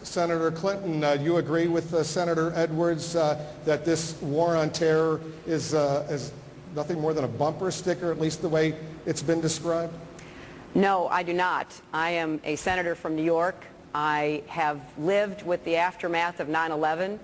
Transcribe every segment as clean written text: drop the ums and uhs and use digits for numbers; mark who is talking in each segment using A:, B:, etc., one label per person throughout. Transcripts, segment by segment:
A: Senator Clinton, you agree with Senator Edwards that this war on terror is nothing more than a bumper sticker, at least the way it's been described?
B: No, I do not. I am a senator from New York. I have lived with the aftermath of 9/11,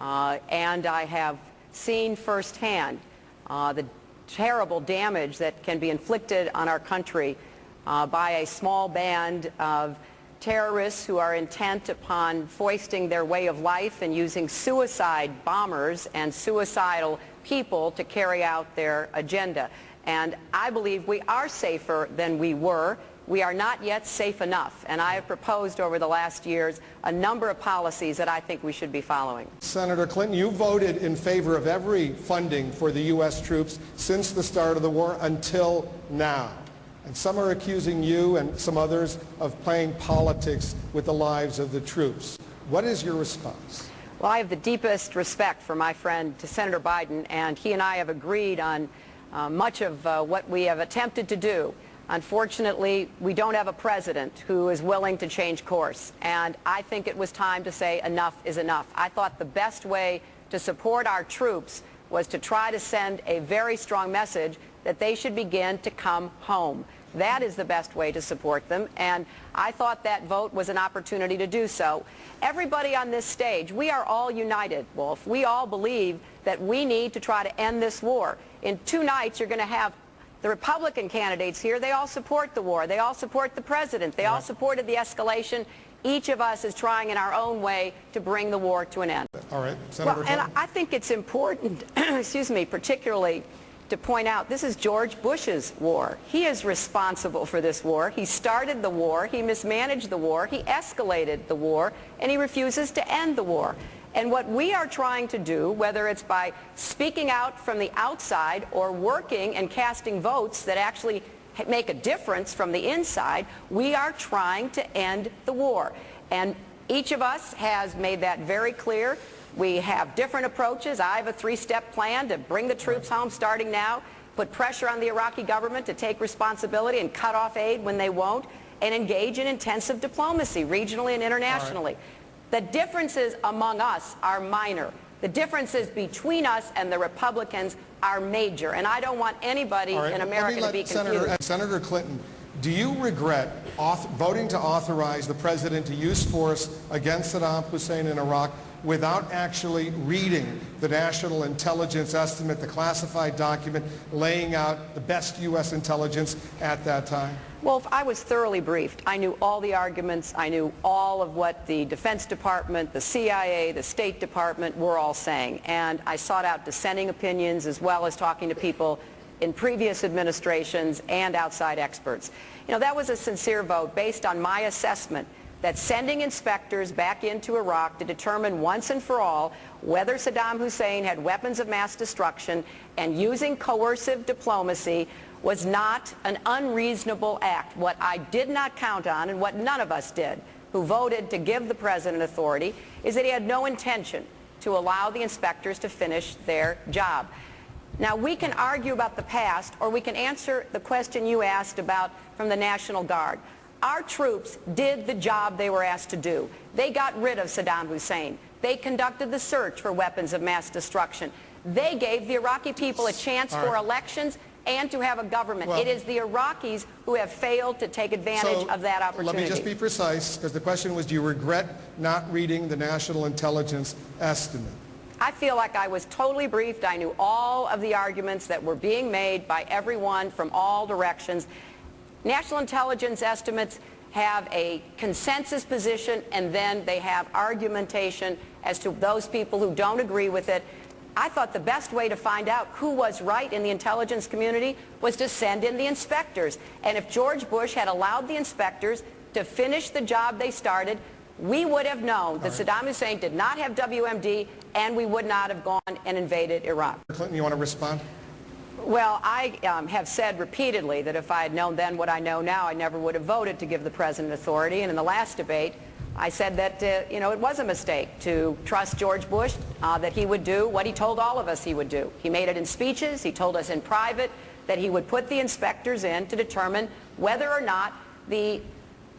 B: and I have seen firsthand the terrible damage that can be inflicted on our country by a small band of terrorists who are intent upon foisting their way of life and using suicide bombers and suicidal people to carry out their agenda. And I believe we are safer than we were. We are not yet safe enough, and I have proposed over the last years a number of policies that I think we should be following.
A: Senator Clinton, you voted in favor of every funding for the U.S. troops since the start of the war until now. And some are accusing you and some others of playing politics with the lives of the troops. What is your response?
B: Well, I have the deepest respect for my friend Senator Biden, and he and I have agreed on much of what we have attempted to do. Unfortunately, we don't have a president who is willing to change course, and I think it was time to say enough is enough. I thought the best way to support our troops was to try to send a very strong message that they should begin to come home. That is the best way to support them, and I thought that vote was an opportunity to do so. Everybody on this stage, we are all united, Wolf. We all believe that we need to try to end this war. In 2 nights, you're going to have the Republican candidates here. They all support the war. They all support the president. They all supported the escalation. Each of us is trying in our own way to bring the war to an end.
A: All right, Senator Clinton.
B: And I think it's important, excuse me, particularly to point out this is George Bush's war. He is responsible for this war. He started the war. He mismanaged the war. He escalated the war, and he refuses to end the war. And what we are trying to do, whether it's by speaking out from the outside or working and casting votes that actually make a difference from the inside, we are trying to end the war. And each of us has made that very clear. We have different approaches. I have a 3-step plan to bring the troops home starting now, put pressure on the Iraqi government to take responsibility and cut off aid when they won't, and engage in intensive diplomacy regionally and internationally. The differences among us are minor. The differences between us and the Republicans are major, and I don't want anybody in America to be confused.
A: Senator Clinton, do you regret voting to authorize the president to use force against Saddam Hussein in Iraq without actually reading the National Intelligence Estimate, the classified document laying out the best U.S. intelligence at that time?
B: Well, I was thoroughly briefed. I knew all the arguments. I knew all of what the Defense Department, the CIA, the State Department were all saying. And I sought out dissenting opinions as well as talking to people in previous administrations and outside experts. You know, that was a sincere vote based on my assessment that sending inspectors back into Iraq to determine once and for all whether Saddam Hussein had weapons of mass destruction and using coercive diplomacy was not an unreasonable act. What I did not count on, and what none of us did, who voted to give the president authority, is that he had no intention to allow the inspectors to finish their job. Now, we can argue about the past, or we can answer the question you asked about from the National Guard. Our troops did the job they were asked to do. They got rid of Saddam Hussein. They conducted the search for weapons of mass destruction. They gave the Iraqi people a chance for elections and to have a government. It is the Iraqis who have failed to take advantage of that opportunity.
A: Let me just be precise, because the question was, do you regret not reading the National Intelligence Estimate?
B: I feel like I was totally briefed. I knew all of the arguments that were being made by everyone from all directions. National intelligence estimates have a consensus position, and then they have argumentation as to those people who don't agree with it. I thought the best way to find out who was right in the intelligence community was to send in the inspectors. And if George Bush had allowed the inspectors to finish the job they started, we would have known that Saddam Hussein did not have WMD, and we would not have gone and invaded Iraq.
A: Clinton, you want to respond?
B: Well, I have said repeatedly that if I had known then what I know now, I never would have voted to give the president authority. And in the last debate, I said that, you know, it was a mistake to trust George Bush, that he would do what he told all of us he would do. He made it in speeches. He told us in private that he would put the inspectors in to determine whether or not the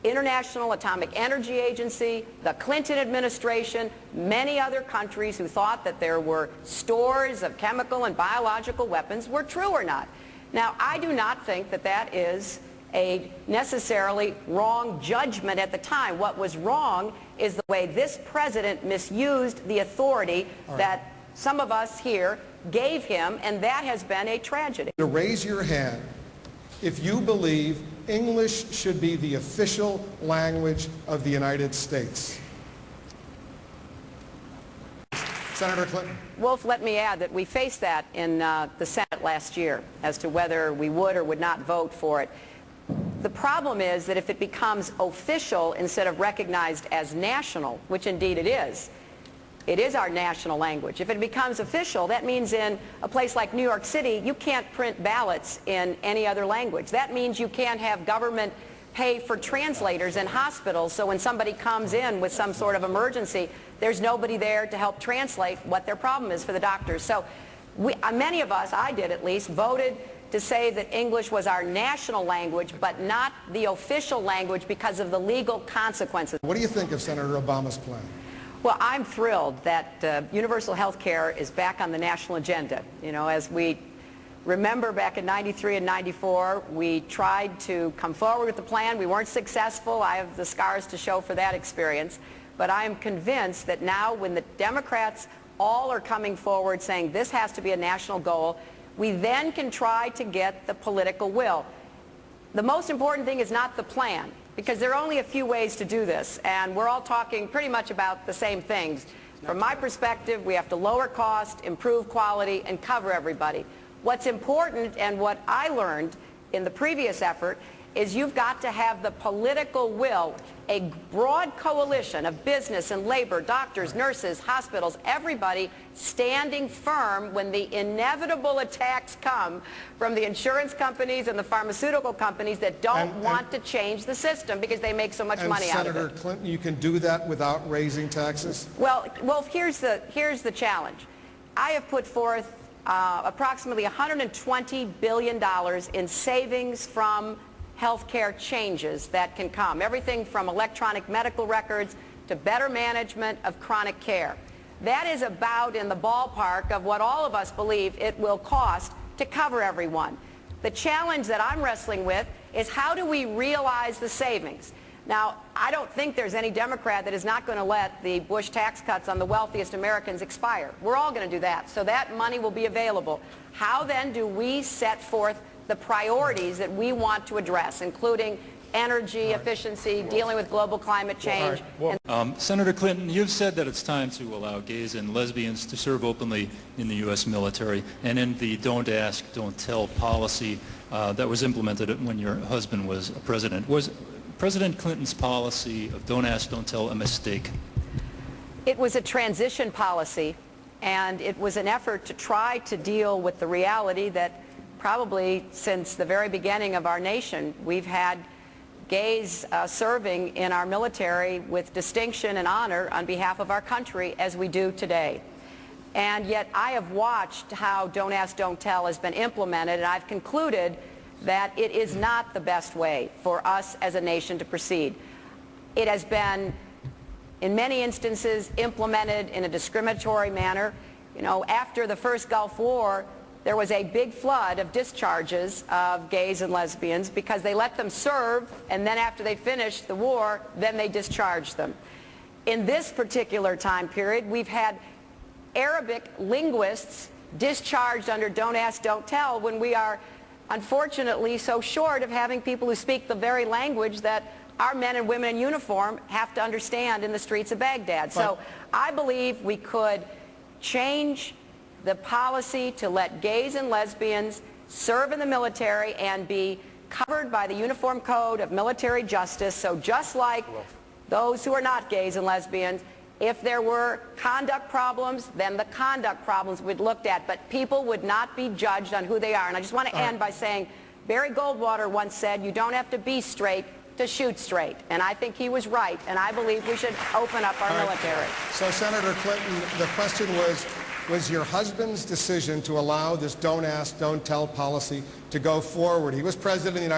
B: International Atomic Energy Agency, the Clinton administration, many other countries who thought that there were stores of chemical and biological weapons were true or not. Now, I do not think that that is a necessarily wrong judgment at the time. What was wrong is the way this president misused the authority that some of us here gave him, and that has been a tragedy.
A: To raise your hand if you believe English should be the official language of the United States. Senator Clinton.
B: Wolf, let me add that we faced that in the Senate last year as to whether we would or would not vote for it. The problem is that if it becomes official instead of recognized as national, which indeed it is our national language. If it becomes official, that means in a place like New York City, you can't print ballots in any other language. That means you can't have government pay for translators in hospitals, so when somebody comes in with some sort of emergency, there's nobody there to help translate what their problem is for the doctors. So many of us, I did at least, voted to say that English was our national language, but not the official language because of the legal consequences.
A: What do you think of Senator Obama's plan?
B: Well, I'm thrilled that universal health care is back on the national agenda. You know, as we remember back in '93 and '94, we tried to come forward with the plan. We weren't successful. I have the scars to show for that experience. But I am convinced that now when the Democrats all are coming forward saying this has to be a national goal, we then can try to get the political will. The most important thing is not the plan, because there are only a few ways to do this, and we're all talking pretty much about the same things. From my perspective, we have to lower cost, improve quality, and cover everybody. What's important, and what I learned in the previous effort, is you've got to have the political will, a broad coalition of business and labor, doctors, nurses, hospitals, everybody standing firm when the inevitable attacks come from the insurance companies and the pharmaceutical companies that don't want to change the system because they make so much money out of it.
A: Senator Clinton, you can do that without raising taxes?
B: Well, here's the challenge. I have put forth approximately $120 billion in savings from healthcare changes that can come. Everything from electronic medical records to better management of chronic care. That is about in the ballpark of what all of us believe it will cost to cover everyone. The challenge that I'm wrestling with is how do we realize the savings? Now, I don't think there's any Democrat that is not going to let the Bush tax cuts on the wealthiest Americans expire. We're all going to do that. So that money will be available. How then do we set forth the priorities that we want to address, including energy efficiency, dealing with global climate change?
C: Senator Clinton, you've said that it's time to allow gays and lesbians to serve openly in the U.S. military, and in the Don't Ask, Don't Tell policy that was implemented when your husband was president. Was President Clinton's policy of Don't Ask, Don't Tell a mistake?
B: It was a transition policy, and it was an effort to try to deal with the reality that probably since the very beginning of our nation, we've had gays serving in our military with distinction and honor on behalf of our country as we do today. And yet I have watched how Don't Ask, Don't Tell has been implemented, and I've concluded that it is not the best way for us as a nation to proceed. It has been, in many instances, implemented in a discriminatory manner. You know, after the first Gulf War, there was a big flood of discharges of gays and lesbians because they let them serve, and then after they finished the war, then they discharged them. In this particular time period, we've had Arabic linguists discharged under Don't Ask, Don't Tell when we are unfortunately so short of having people who speak the very language that our men and women in uniform have to understand in the streets of Baghdad. So I believe we could change the policy to let gays and lesbians serve in the military and be covered by the Uniform Code of Military Justice. So just like those who are not gays and lesbians, if there were conduct problems, then the conduct problems would be looked at, but people would not be judged on who they are. And I just want to end by saying Barry Goldwater once said, you don't have to be straight to shoot straight. And I think he was right, and I believe we should open up our military.
A: So, Senator Clinton, the question was your husband's decision to allow this Don't Ask, Don't Tell policy to go forward. He was president of the United States.